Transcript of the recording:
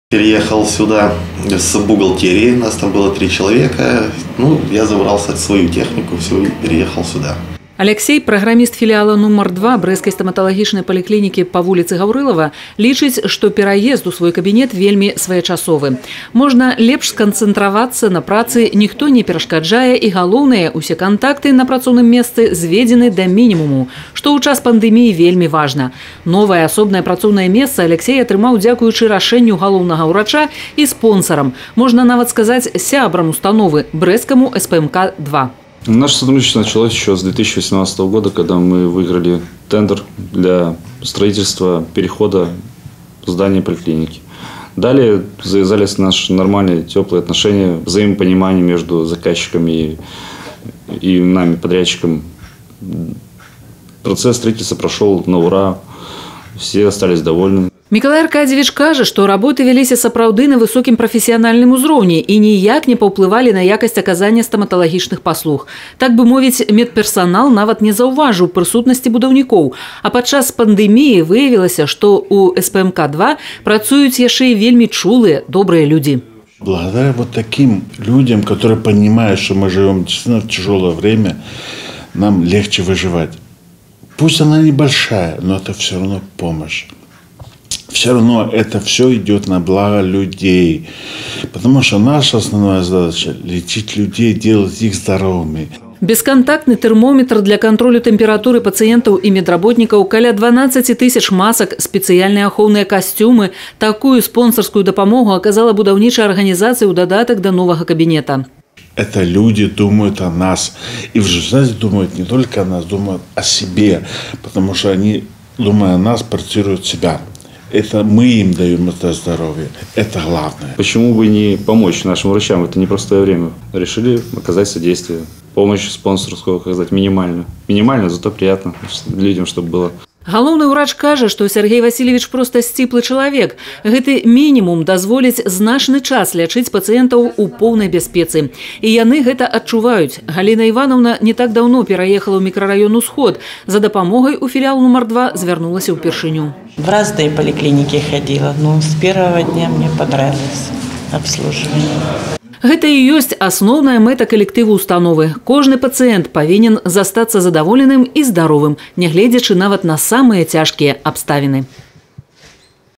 Переехал сюда с бухгалтерии, нас там было 3 человека. Я забрался свою технику, все, и переехал сюда. Алексей, праграміст філіала нумар 2 брэскай стаматалагічнай паліклінікі па вуліцы Гаўрылава, лічыць, што пераезд у свой кабінет вельмі своечасовы. Можна лепш сканцэнтравацца на працы, ніхто не перашкаджае, і галоўнае, усе кантакты на працоўным месцы зведзены да мінімуму, што ў час пандэміі вельмі важна. Новае асобнае працоўнае месца Алексей атрымаў дзякуючы рашэнню галоўнага ўрача і спонсарам, можна нават сказаць сябрам установы брэскаму СПМК-2. Наше сотрудничество началось еще с 2018 года, когда мы выиграли тендер для строительства перехода здания поликлиники. Далее завязались наши нормальные, теплые отношения, взаимопонимание между заказчиками и нами, подрядчиком. Процесс строительства прошел на ура, все остались довольны. Миколай Аркадьевич кажа, што работы вяліся сапраўды на высокім прафесіянальным узроўні і ніяк не паўплывалі на якасць аказання стаматалагічных паслуг. Так бы мовіць, медперсанал нават не заўважыў прысутнасці будаўнікоў. А падчас пандэміі выявілася, што ў СПМК-2 працуюць яшчэ і вельмі чулыя, добрыя людзі. Благодаря вот таким людям, которые понимают, что мы живем действительно в тяжелое время, нам легче выживать. Пусть она небольшая, но это все равно помощь. Все равно это все идет на благо людей. Потому что наша основная задача – лечить людей, делать их здоровыми. Бесконтактны тэрмометр для кантролю тэмпературы пацыентаў і медработнікаў, каля 12 тысяч масак, спецыяльныя ахоўныя касцюмы. Такую спонсорскую дапамогу аказала будаўнічая арганізацыя ў дадатак да новага кабінета. Это люди думают о нас. И в результате думают не только о нас, думают о себе. Потому что они, думая о нас, проецируют себя. Это мы им даем это здоровье. Это главное. Почему бы не помочь нашим врачам? Это непростое время. Решили оказать содействие. Помощь спонсорскую оказать минимально. Минимально, зато приятно людям, чтобы было. Галоўны ўрач кажа, што Сергей Васильевич проста сціплы чалавек. Гэты мінімум дазволіць значны час лячыць пацыентаў у поўнай бяспецы. І яны гэта адчуваюць. Галіна Івановна не так даўно пераехала ў мікрараён Усход. За дапамогай у філіал нумар 2 звярнулася ўпершыню. В разные поликлиники ходила, но с первого дня мне понравилось обслуживание. Гэта і ёсць асноўная мэта калектыву установы. Кожны пацыент павінен застацца задаволеным і здаровым, нягледзячы нават на самыя цяжкія абставіны.